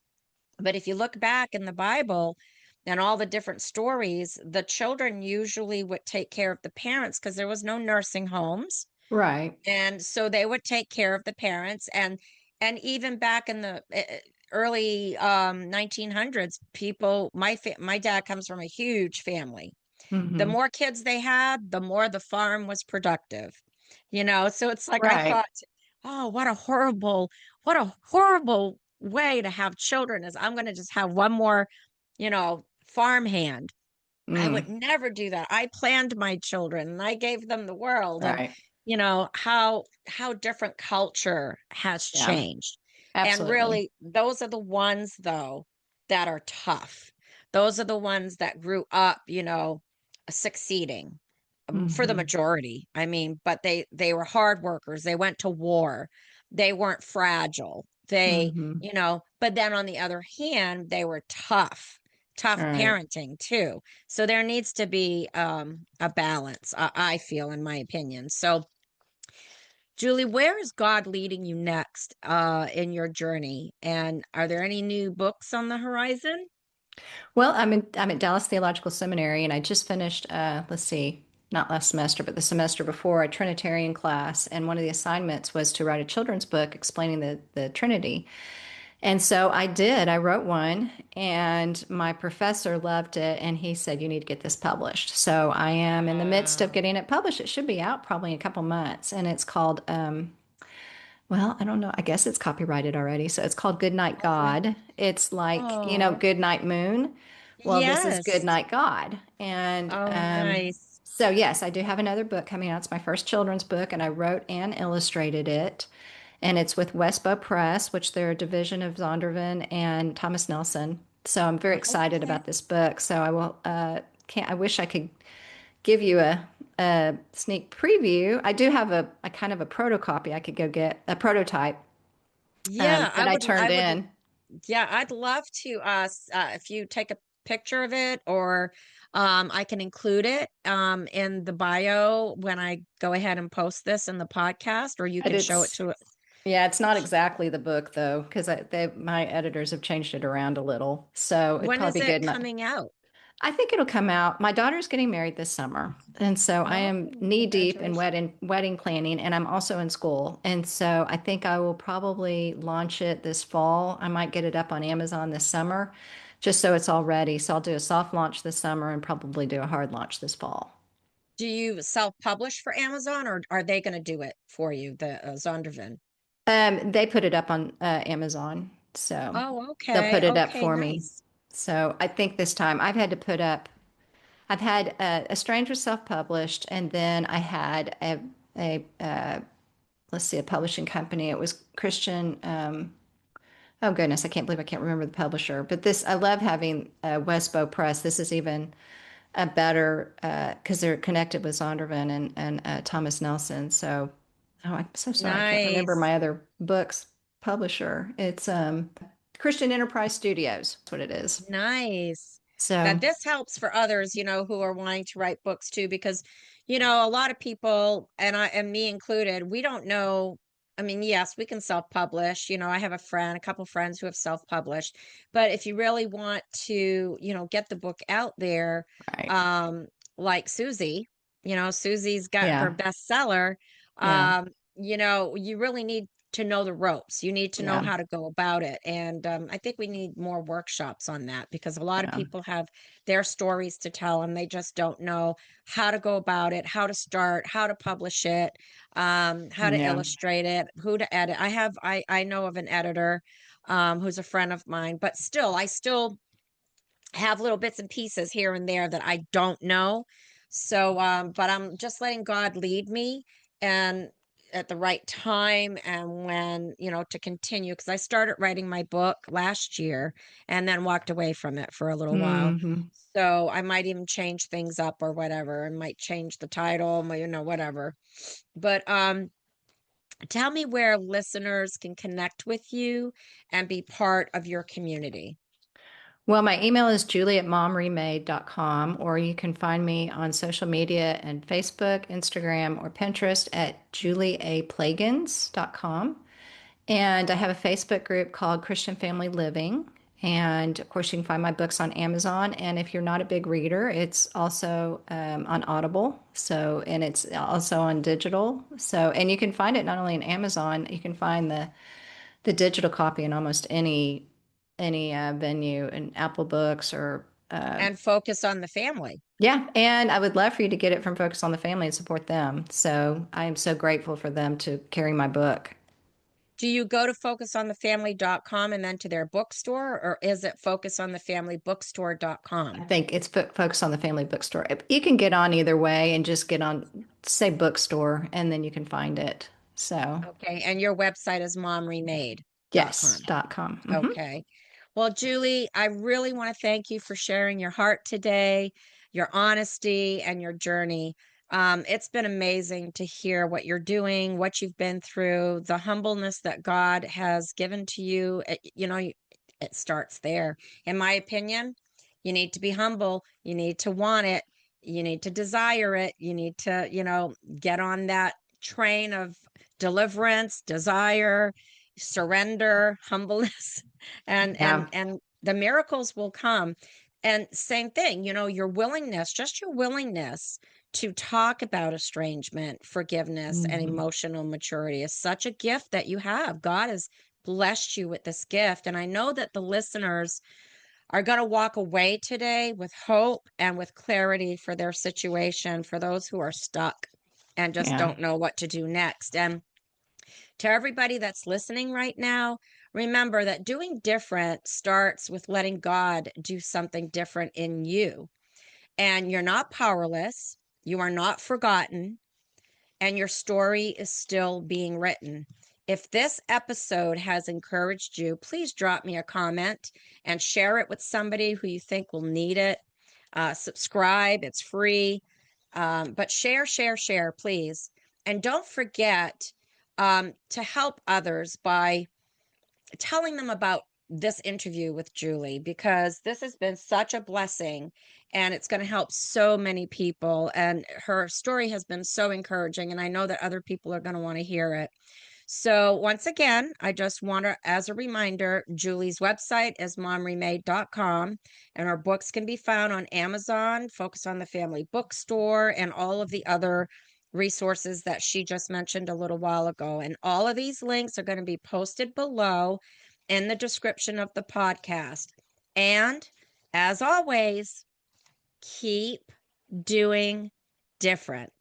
But if you look back in the Bible and all the different stories, the children usually would take care of the parents because there was no nursing homes. Right. And so they would take care of the parents. And even back in the early 1900s, people, my dad comes from a huge family. The Hmm. more kids they had, the more the farm was productive. So it's like I Right. thought, oh, what a horrible way to have children, is I'm going to just have one more, farm hand. I would Mm. never do that. I planned my children and I gave them the world. And Right. how different culture has Yeah. changed. And Absolutely. really, those are the ones though that are tough. Those are the ones that grew up, succeeding, for the Hmm. majority. I mean, but they were hard workers. They went to war. They weren't fragile. Hmm. But then on the other hand, they were tough Right. parenting too. So there needs to be a balance, I feel, in my opinion. So, Julie, where is God leading you next in your journey? And are there any new books on the horizon? Well, I'm at Dallas Theological Seminary, and I just finished. Let's see, not last semester, but the semester before, a Trinitarian class, and one of the assignments was to write a children's book explaining the Trinity. And so I did. I wrote one, and my professor loved it, and he said, "You need to get this published." So I am in the midst of Wow. getting it published. It should be out probably in a couple months, and it's called. Well, I don't know. I guess it's copyrighted already. So it's called Good Night Oh, God. It's like, oh, Good Night Moon. Well, this is Good yes. Night God. And Oh, nice. so, yes, I do have another book coming out. It's my first children's book, and I wrote and illustrated it. And it's with Westbow Press, which they're a division of Zondervan and Thomas Nelson. So I'm very excited Okay. about this book. So I will, can't, I wish I could give you a sneak preview. I do have a kind of a protocopy I could go get, a prototype Yeah, that I turned in. yeah, I'd love to if you take a picture of it, or I can include it in the bio when I go ahead and post this in the podcast, or you But can show it it's to. yeah, it's not exactly the book though, because my editors have changed it around a little. So it'd When is probably be it good. coming out? I think it'll come out. My daughter's getting married this summer, and so I Oh, am knee deep in congratulations. wedding planning, and I'm also in school. And so I think I will probably launch it this fall. I might get it up on Amazon this summer, just so it's all ready. So I'll do a soft launch this summer and probably do a hard launch this fall. Do you self-publish for Amazon, or are they going to do it for you, the Zondervan? They put it up on Amazon, so Oh, they'll okay. put it up Okay, for me. nice. So I think this time I've had to put up. I've had Estranged was self-published, and then I had a let's see, a publishing company. It was Christian. Oh goodness, I can't believe I can't remember the publisher. But this, I love having Westbow Press. This is even a better because they're connected with Zondervan and Thomas Nelson. So, oh, I'm so sorry, I can't remember Nice. my other books publisher. It's Christian Enterprise Studios. That's what it is. Nice. So, That this helps for others, who are wanting to write books too, because, a lot of people, and me included, we don't know. I mean, yes, we can self-publish. I have a couple friends who have self-published, but if you really want to, get the book out there, right, um, like Susie's got her yeah, bestseller. yeah, You really need to know the ropes. You need to know yeah, how to go about it. And I think we need more workshops on that, because a lot of yeah, people have their stories to tell and they just don't know how to go about it, how to start, how to publish it, how to yeah. illustrate it, who to edit. I know of an editor who's a friend of mine, but still, I still have little bits and pieces here and there that I don't know. So, but I'm just letting God lead me and at the right time and when, to continue. Because I started writing my book last year and then walked away from it for a little while. Hmm. So I might even change things up or whatever. I might change the title, whatever. But tell me where listeners can connect with you and be part of your community. Well, my email is julie@momremade.com, or you can find me on social media and Facebook, Instagram, or Pinterest at julieaplagens.com. And I have a Facebook group called Christian Family Living. And of course, you can find my books on Amazon. And if you're not a big reader, it's also on Audible. So, and it's also on digital. So, and you can find it not only on Amazon, you can find the digital copy in almost any venue in Apple Books or And focus on the family. yeah. And I would love for you to get it from Focus on the Family and support them. So I am so grateful for them to carry my book. Do you go to focusonthefamily.com and then to their bookstore, or is it I focusonthefamilybookstore.com? think it's Focus on the Family Bookstore. You can get on either way and just get on, say, bookstore, and then you can find it. So, Okay, and your website is momremade.com. yes.com. Hmm. Okay. Well, Julie, I really want to thank you for sharing your heart today, your honesty, and your journey. It's been amazing to hear what you're doing, what you've been through, the humbleness that God has given to you. It starts there. In my opinion, you need to be humble. You need to want it. You need to desire it. You need to, get on that train of deliverance, desire, surrender, humbleness, and and Yeah. and the miracles will come. And same thing, your willingness, just your willingness to talk about estrangement, forgiveness, and Hmm. emotional maturity is such a gift that you have. God has blessed you with this gift. And I know that the listeners are going to walk away today with hope and with clarity for their situation, for those who are stuck and just Yeah. don't know what to do next. And to everybody that's listening right now, remember that doing different starts with letting God do something different in you. And you're not powerless, you are not forgotten, and your story is still being written. If this episode has encouraged you, please drop me a comment and share it with somebody who you think will need it. Subscribe, it's free. But share, please. And don't forget to help others by telling them about this interview with Julie, because this has been such a blessing and it's going to help so many people. And her story has been so encouraging. And I know that other people are going to want to hear it. So, once again, I just want to, as a reminder, Julie's website is momremade.com, and her books can be found on Amazon, Focus on the Family Bookstore, and all of the other resources that she just mentioned a little while ago. And all of these links are going to be posted below in the description of the podcast. And as always, keep doing different.